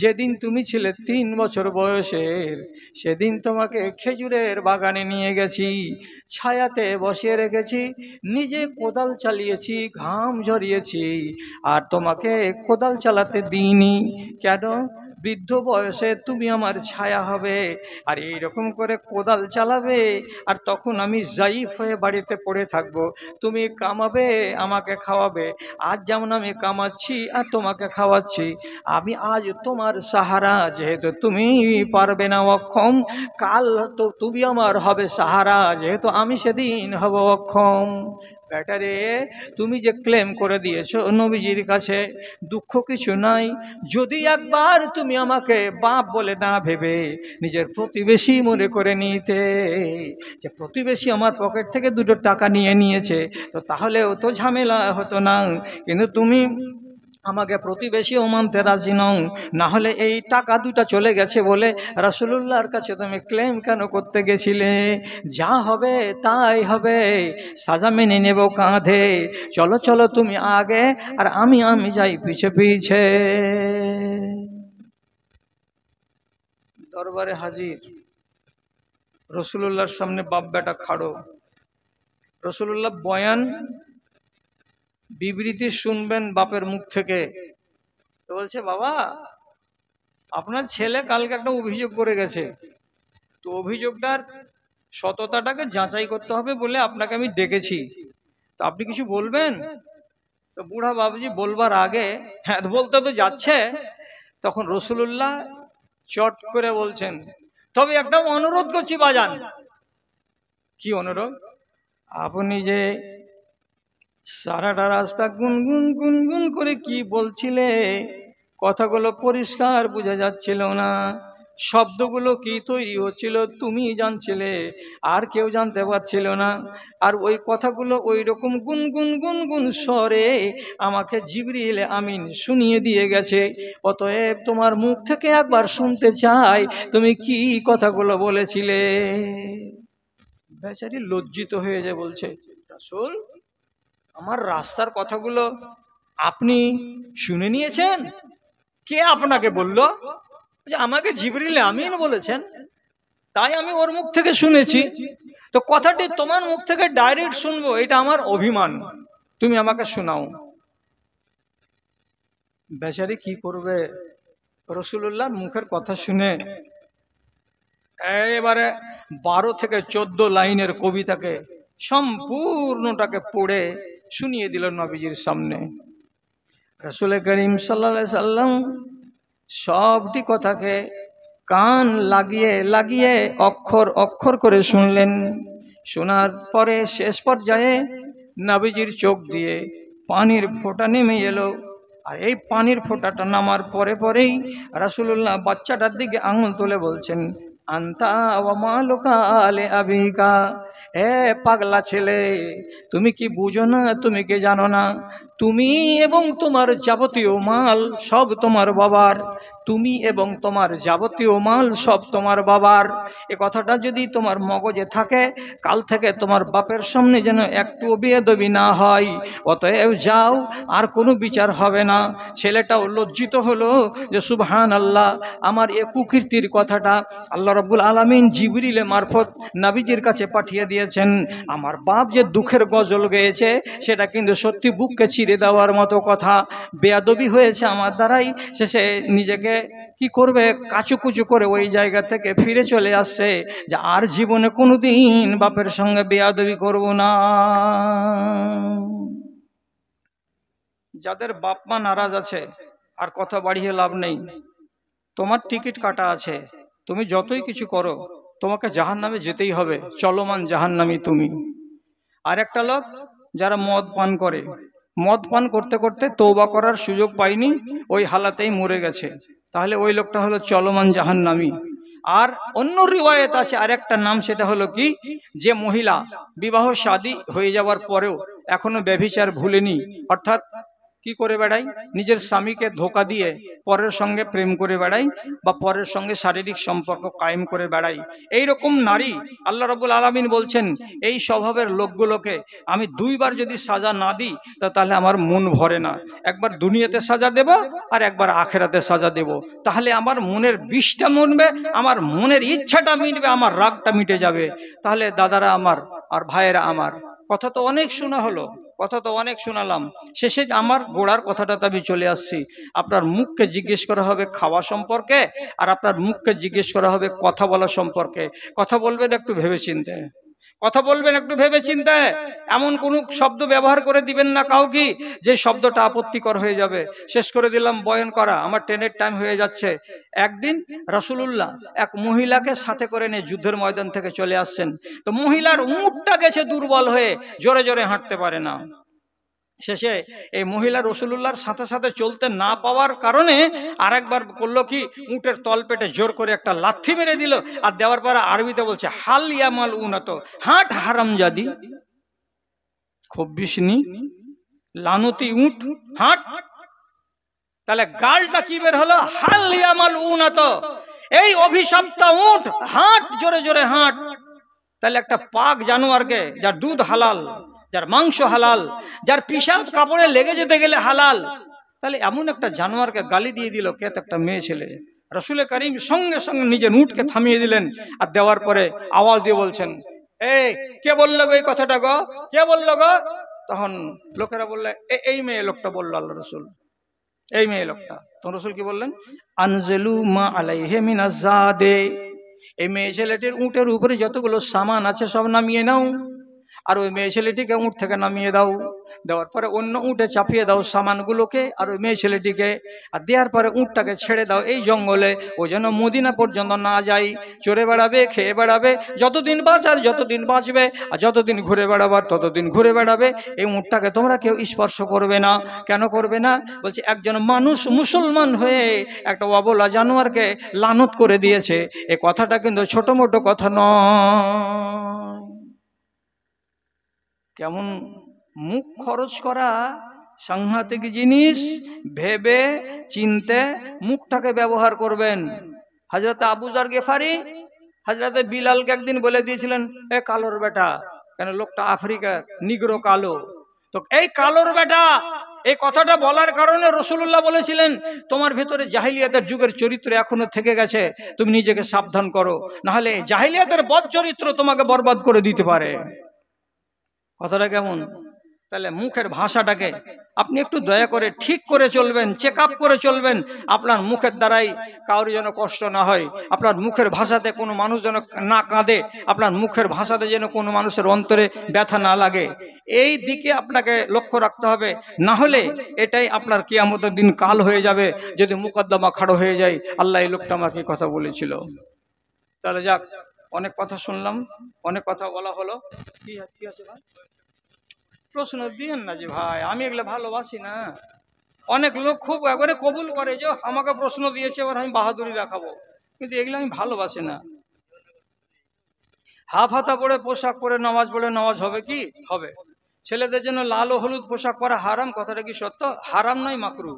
যেদিন তুমি ছিলে 3 বছর বয়সের, সেদিন তোমাকে খেজুরের বাগানে নিয়ে গেছি, ছায়াতে বসিয়ে রেখেছি, নিজে কোদাল চালিয়েছি, ঘাম ঝরিয়েছি, আর তোমাকে কোদাল চালাতে দিইনি। কেন? বৃদ্ধ বয়সে তুমি আমার ছায়া হবে, আর এইরকম করে কোদাল চালাবে, আর তখন আমি জাইফ হয়ে বাড়িতে পড়ে থাকবো। তুমি কামাবে, আমাকে খাওয়াবে। আজ যেমন আমি কামাচ্ছি আর তোমাকে খাওয়াচ্ছি, আমি আজ তোমার সাহারা, যেহেতু তুমি পারবে না অক্ষম, কাল তো তুমি আমার হবে সাহারা, যেহেতু আমি সেদিন হব অক্ষম। ব্যাটারে, তুমি যে ক্লেম করে দিয়েছো নবীজির কাছে, দুঃখ কিছু নাই। যদি একবার তুমি আমাকে বাপ বলে না ভেবে নিজের প্রতিবেশী মনে করে নিতে, যে প্রতিবেশী আমার পকেট থেকে 2 টাকা নিয়ে নিয়েছে, তো তাহলেও তো ঝামেলা হতো না। কিন্তু তুমি আমাকে প্রতিবেশীও মানতে রাজি নও, না হলে এই টাকা 2টা চলে গেছে বলে রাসূলুল্লাহর কাছে তুমি ক্লেম কেন করতে গেছিলে? যা হবে তাই হবে, সাজা মেনে নেব কাঁধে। চলো চলো তুমি আগে, আর আমি যাই পিছে পিছে। দরবারে হাজির, রাসূলুল্লাহর সামনে বাপ বেটা খাড়ো। রাসূলুল্লাহ বয়ান বিবৃতি শুনবেন বাপের মুখ থেকে। তো বলছে, বাবা, আপনার ছেলে কালকে একটা অভিযোগ করে গেছে, তো অভিযোগটার সততাটাকে যাচাই করতে হবে বলে আপনাকে আমি ডেকেছি, তো আপনি কিছু বলবেন? তো বুড়া বাবুজি বলবার আগে, হ্যাঁ বলতে তো যাচ্ছে, তখন রাসূলুল্লাহ চট করে বলছেন, তবে একটা অনুরোধ করছি বাজান। কি অনুরোধ? আপনি যে সারাটা রাস্তা গুনগুন গুনগুন করে কি বলছিলে, কথাগুলো পরিষ্কার বোঝা যাচ্ছিল না, শব্দগুলো কি তৈরি হচ্ছিল তুমি জানছিলে, আর কেউ জানতে পারছিল না। আর ওই কথাগুলো ওই রকম গুনগুন গুনগুন স্বরে আমাকে জিবরিল আমিন শুনিয়ে দিয়ে গেছে। অতএব তোমার মুখ থেকে একবার শুনতে চাই তুমি কি কথাগুলো বলেছিলে। বেচারি লজ্জিত হয়ে যায়, বলছে, রাসূল, আমার রাস্তার কথাগুলো আপনি শুনে নিয়েছেন? কে আপনাকে বলল? আমাকে জিবরিল আমিন বলেছেন, তাই আমি ওর মুখ থেকে শুনেছি। তো কথাটি তোমার মুখ থেকে ডাইরেক্ট শুনবো, এটা আমার অভিমান, তুমি আমাকে শোনাও। বেচারি কি করবে, রাসূলুল্লাহর মুখের কথা শুনে এবারে 12 থেকে 14 লাইনের কবিতাকে সম্পূর্ণটাকে পড়ে শুনিয়ে দিল নবীজির সামনে। রাসূল করিম সাল্লাল্লাহু আলাইহি সাল্লাম সবটি কথাকে কান লাগিয়ে লাগিয়ে অক্ষর অক্ষর করে শুনলেন। শোনার পরে শেষ পর্যায়ে নবীজির চোখ দিয়ে পানির ফোঁটা নেমে এলো। আর এই পানির ফোঁটাটা নামার পরে পরেই রাসূলুল্লাহ বাচ্চাটার দিকে আঙুল তুলে বলছেন, আন্তা ওয়া মালুকা আলে আবিকা। এ পাগলা ছেলে, তুমি কি বুঝো না, তুমি কি জানো না, তুমি এবং তোমার যাবতীয় মাল সব তোমার বাবার, তুমি এবং তোমার যাবতীয় মাল সব তোমার বাবার। এ কথাটা যদি তোমার মগজে থাকে, কাল থেকে তোমার বাপের সামনে যেন একটুও বেয়াদবি না হয়। অতএব যাও, আর কোনো বিচার হবে না। ছেলেটাও লজ্জিত হলো যে সুবহানাল্লাহ, আমার এ কুকীর্তির কথাটা আল্লাহ রাব্বুল আলামিন জিবরিলের মারফত নবীজির কাছে পাঠিয়ে দিয়েছেন। আমার বাপ যে দুঃখের গজল গেয়েছে, সেটা কিন্তু সত্যি বুককে চিরে দেওয়ার মতো কথা। বেয়াদবি হয়েছে আমার দ্বারাই, শেষে নিজেকে কি করবে, কাচুকুচু করে ওই জায়গা থেকে ফিরে চলে আসছে যে আর জীবনে কোনোদিন বাপের সঙ্গে বেয়াদবি করব না। যাদের বাপ মা নারাজ আছে আর কথা বাড়িয়ে লাভ নেই, তোমার টিকিট কাটা আছে, তুমি যতই কিছু করো তোমাকে জাহান্নামে যেতেই হবে, চলমান জাহান্নামী তুমি। আর একটা লোক যারা মদ পান করে, মদ পান করতে করতে তওবা করার সুযোগ পায়নি, ওই হালাতেই মরে গেছে, তাহলে ওই লোকটা হলো চলমান জাহান্নামী। আর অন্য রিওয়ায়েত আছে আরেকটা নাম, সেটা হলো কি, যে মহিলা বিবাহ শাদী হয়ে যাওয়ার পরেও এখনো ব্যভিচার ভুলেনি, অর্থাৎ কি করে বেড়াই, নিজের স্বামীকে ধোকা দিয়ে পরের সঙ্গে প্রেম করে বেড়াই বা পরের সঙ্গে শারীরিক সম্পর্ক কায়েম করে বেড়াই, এইরকম নারী আল্লাহ রাব্বুল আলামিন বলছেন এই স্বভাবের লোকগুলোকে আমি দুইবার যদি সাজা না দিই তাহলে আমার মন ভরে না, একবার দুনিয়াতে সাজা দেব আর একবার আখেরাতে সাজা দেব, তাহলে আমার মনের বিষটা মরবে, আমার মনের ইচ্ছাটা মিটবে, আমার রাগটা মিটে যাবে। তাহলে দাদারা আমার আর ভাইয়েরা আমার, কথা তো অনেক শোনা হলো, কথা তো অনেক শোনালাম, শেষে আমার গোড়ার কথাটাতে আমি চলে আসছি। আপনার মুখকে জিজ্ঞেস করা হবে খাওয়া সম্পর্কে, আর আপনার মুখকে জিজ্ঞেস করা হবে কথা বলা সম্পর্কে। কথা বলবেন একটু ভেবে চিন্তে, কথা বলবেন একটু ভেবে চিন্তে, এমন কোন শব্দ ব্যবহার করে দিবেন না কাউকে যে শব্দটা আপত্তিকর হয়ে যাবে। শেষ করে দিলাম বয়ান করা, আমার ট্রেনের টাইম হয়ে যাচ্ছে। একদিন রাসূলুল্লাহ এক মহিলাকে সাথে করে নিয়ে যুদ্ধের ময়দান থেকে চলে আসছেন, তো মহিলার উটটা গেছে দুর্বল হয়ে, জোরে জোরে হাঁটতে পারে না। শেষে এই মহিলা রাসূলুল্লাহর সাথে সাথে চলতে না পাওয়ার কারণে আরেকবার করলো কি, উটের তলপেটে জোর করে একটা লাথি মেরে দিল, আর দেওয়ার পরে আরবিতে বলছে হাল ইয়ামাল উনাত, হাঁট হারামজাদি, খুব বিষ্ণি লানতি উট, হাঁট। তাহলে গালটা কি বের হলো, হাল ইয়ামাল উনাত, এই অভিশপ্ত উট, হাঁট জোরে জোরে হাঁট। তাহলে একটা পাক জানোয়ারকে, যার দুধ হালাল, যার মাংস হালাল, যার পিশাব কাপড়ে লেগে যেতে গেলে হালাল, তাহলে এমন একটা জানোয়ারকে গালি দিয়ে দিল কে, তো একটা মেয়ে ছেলে। রাসূল করিম সঙ্গে সঙ্গে নিজের উটকে থামিয়ে দিলেন, আর দেওয়ার পরে আওয়াজ দিয়ে বলছেন, এই কে বললো গো এই কথাটা গো, কে বললো গো? তখন লোকেরা বললে এই মেয়ে লোকটা বললো আল্লাহ রাসূল, এই মেয়ে লোকটা। তখন রাসূল কি বললেন, আনজিলু মা আলাইহি মিনাজ জাদে, এই মেয়ে ছেলেটির উটের উপরে যতগুলো সামান আছে সব নামিয়ে নাও, আর ওই মেয়ে ছেলেটিকে উট থেকে নামিয়ে দাও, দেওয়ার পরে অন্য উটে চাপিয়ে দাও সামানগুলোকে আর ওই মেয়ে ছেলেটিকে, আর দেওয়ার পরে উটটাকে ছেড়ে দাও এই জঙ্গলে, ও যেন মদিনা পর্যন্ত না যায়, চড়ে বেড়াবে, খেয়ে বেড়াবে, যতদিন বাঁচার যতদিন বাঁচবে, আর যতদিন ঘুরে বেড়াবার ততদিন ঘুরে বেড়াবে। এই উটটাকে তোমরা কেউ স্পর্শ করবে না। কেন করবে না? বলছে একজন মানুষ মুসলমান হয়ে একটা অবলা জানোয়ারকে লানত করে দিয়েছে, এই কথাটা কিন্তু ছোট মোটো কথা নয়। কেমন মুখ খরচ করা সাংঘাতিক জিনিস, ভেবে চিনতে মুখটাকে ব্যবহার করবেন। হযরত আবু যর গিফারি হযরত বিলালকে একদিন বলে দিয়েছিলেন, এ কালোর বেটা, কেন লোকটা আফ্রিকার, নিগ্রো কালো, তো এই কালোর বেটা, এই কথাটা বলার কারণে রাসূলুল্লাহ বলেছিলেন তোমার ভেতরে জাহিলিয়াতের যুগের চরিত্র এখনো থেকে গেছে, তুমি নিজেকে সাবধান করো, না হলে জাহিলিয়াতের বদ চরিত্র তোমাকে বরবাদ করে দিতে পারে। কথাটা কেমন? তাহলে মুখের ভাষাটাকে আপনি একটু দয়া করে ঠিক করে চলবেন, চেক আপ করে চলবেন, আপনার মুখের দ্বারাই কারোর যেন কষ্ট না হয়, আপনার মুখের ভাষাতে কোনো মানুষ যেন না কাঁদে, আপনার মুখের ভাষাতে যেন কোনো মানুষের অন্তরে ব্যথা না লাগে, এই দিকে আপনাকে লক্ষ্য রাখতে হবে। না হলে এটাই আপনার কিয়ামতের দিন কাল হয়ে যাবে, যদি মুকদ্দমা খাড়ো হয়ে যায়, আল্লাহ এই লোকটা আমাকে কথা বলেছিল। তাহলে যাক, অনেক কথা শুনলাম, অনেক কথা বলা হলো। কি আছে ভাই? প্রশ্ন দিয়েন না যে ভাই, আমি এগুলো ভালোবাসি না। অনেক লোক খুব একবারে কবুল করে যে আমাকে প্রশ্ন দিয়েছে, এবার আমি বাহাদুরি দেখাবো, কিন্তু এগুলো আমি ভালোবাসি না। হাফ হাতা পরে পোশাক পরে নামাজ পড়ে নামাজ হবে কি? হবে। ছেলেদের জন্য লাল ও হলুদ পোশাক পরা হারাম, কথাটা কি সত্য? হারাম নয়, মাকরু।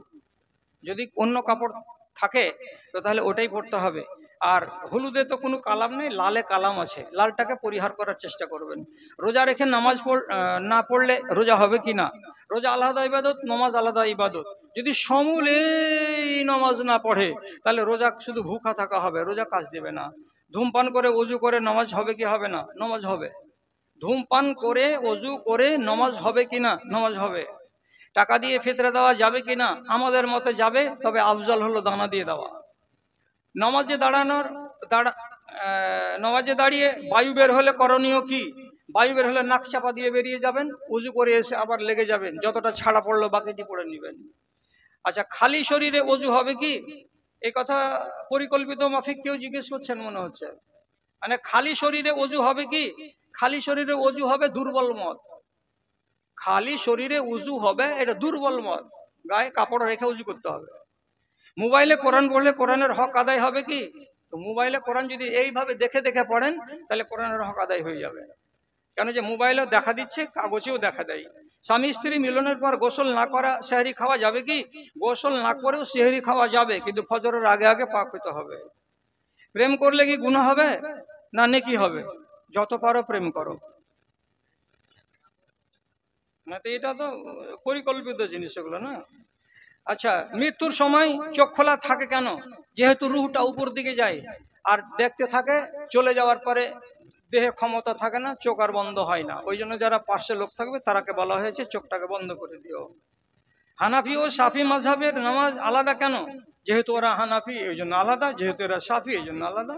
যদি অন্য কাপড় থাকে তো তাহলে ওটাই পরতে হবে। আর হলুদে তো কোনো কালাম নেই, লালে কালাম আছে, লালটাকে পরিহার করার চেষ্টা করবেন। রোজা রেখে নামাজ না পড়লে রোজা হবে কি না? রোজা আলাদা ইবাদত, নামাজ আলাদা ইবাদত। যদি সমূলে নামাজ না পড়ে তাহলে রোজা শুধু ভুখা থাকা হবে, রোজা কাজ দেবে না। ধূমপান করে ওযু করে নামাজ হবে কি হবে না? নামাজ হবে। ধূমপান করে ওযু করে নামাজ হবে কি না? নামাজ হবে। টাকা দিয়ে ফিতরা দেওয়া যাবে কিনা? আমাদের মতে যাবে, তবে আফজল হলো দানা দিয়ে দেওয়া। নামাজে দাঁড়িয়ে বায়ু বের হলে করণীয় কি? বায়ু বের হলে নাক চাপা দিয়ে বেরিয়ে যাবেন, উজু করে এসে আবার লেগে যাবেন, যতটা ছাড়া পড়লো বাকিটি পড়ে নেবেন। আচ্ছা, খালি শরীরে অজু হবে কি? এই কথা পরিকল্পিত মাফিক কেউ জিজ্ঞেস করছেন মনে হচ্ছে। মানে খালি শরীরে অজু হবে কি? খালি শরীরে অজু হবে দুর্বল মত। খালি শরীরে উজু হবে, এটা দুর্বল মত। গায়ে কাপড় রেখে উজু করতে হবে। মোবাইলে কোরআন পড়লে কোরআনের হক আদায় হবে কি? তো মোবাইলে কোরআন যদি এইভাবে দেখে দেখে পড়েন তাহলে কোরআনের হক আদায় হয়ে যাবে। কেন যে মোবাইলেও দেখা দিচ্ছে, কাগজেও দেখা দেয়। স্বামী স্ত্রী মিলনের পর গোসল না করা সেহরি খাওয়া যাবে কি? গোসল না করেও সেহরি খাওয়া যাবে, কিন্তু ফজরের আগে আগে পাক হতে হবে। প্রেম করলে কি গুনাহ হবে না নেকি হবে? যত পারো প্রেম করো। না তো এটা তো পরিকল্পিত জিনিস এগুলো না। আচ্ছা, মৃত্যুর সময় চোখ খোলা থাকে কেন? যেহেতু রুহটা উপর দিকে যায় আর দেখতে থাকে, চলে যাওয়ার পরে দেহে ক্ষমতা থাকে না, চোখ আর বন্ধ হয় না। ওই জন্য যারা পাশে লোক থাকবে তারাকে বলা হয়েছে চোখটাকে বন্ধ করে দিও। হানাফি ও সাফি মাযহাবের নামাজ আলাদা কেন? যেহেতু ওরা হানাফি এই জন্য আলাদা, যেহেতু এরা সাফি এই জন্য আলাদা।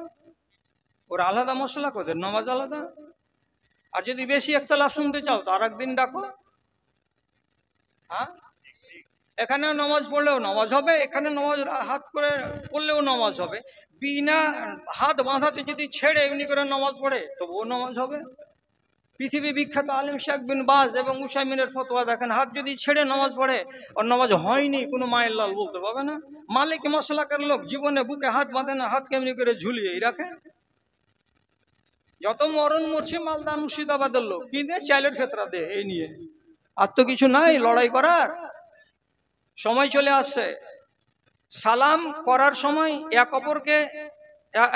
ওরা আলাদা মশলা, ওদের নামাজ আলাদা। আর যদি বেশি ইখতিলাফ শুনতে চাও তো আর একদিন ডাকো। হ্যাঁ, এখানেও নামাজ পড়লেও নামাজ হবে, এখানে নামাজ হাত করে পড়লেও নামাজ হবে। বিনা হাত বাঁধাতে যদি ছেড়ে এমনি করে নামাজ পড়ে তবুও নামাজ হবে। পৃথিবী বিখ্যাত আলেম শেখ বিন বাজ এবং উসাইমিনের ফতোয়া দেখেন, হাত যদি ছেড়ে নামাজ পড়ে ওর নামাজ হয়নি, কোনো মায়ের লাল বলতে পারবে না। মালিক মাসলাকের লোক জীবনে বুকে হাত বাঁধে না, হাত কেমনি করে ঝুলিয়েই রাখে। যত মরণ মরছে মালদা মুর্শিদাবাদের লোক, কি দিয়ে? চাইলের ফেতরা দে, এই নিয়ে। আর তো কিছু নাই লড়াই করার। সময় চলে আসছে। সালাম করার সময়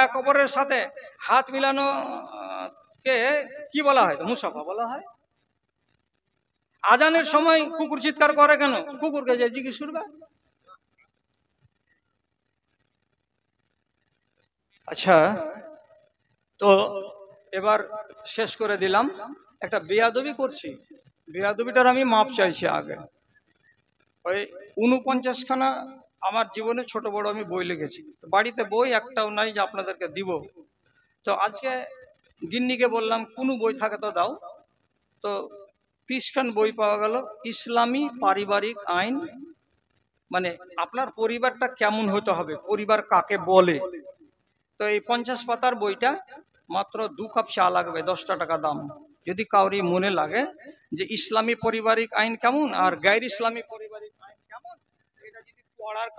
এক অপরের সাথে হাত মিলানো কে কি বলা হয়? মুসাফা বলা হয়। আজানের সময় কুকুর চিৎকার করে কেন? কুকুরকে যে জিজ্ঞেস করবে। আচ্ছা, তো এবার শেষ করে দিলাম। একটা বেয়াদবি করছি, বেয়াদবিটার আমি মাপ চাইছি আগে। ওই 49 খানা আমার জীবনে ছোট বড় আমি বই লিখেছি, বাড়িতে বই একটাও নাই যে আপনাদেরকে দিব। তো আজকে গিন্নিকে বললাম কোনো বই থাকে তো দাও। তো 30 খান বই পাওয়া গেল। ইসলামী পারিবারিক আইন, মানে আপনার পরিবারটা কেমন হতে হবে, পরিবার কাকে বলে। তো এই 50 পাতার বইটা মাত্র 2 কাপ চা লাগবে, 10 টাকা দাম। যদি কাউরি মনে লাগে যে ইসলামী পারিবারিক আইন কেমন আর গায়র ইসলামী পারিবারিক আইন কেমন, এটা যদি পড়ার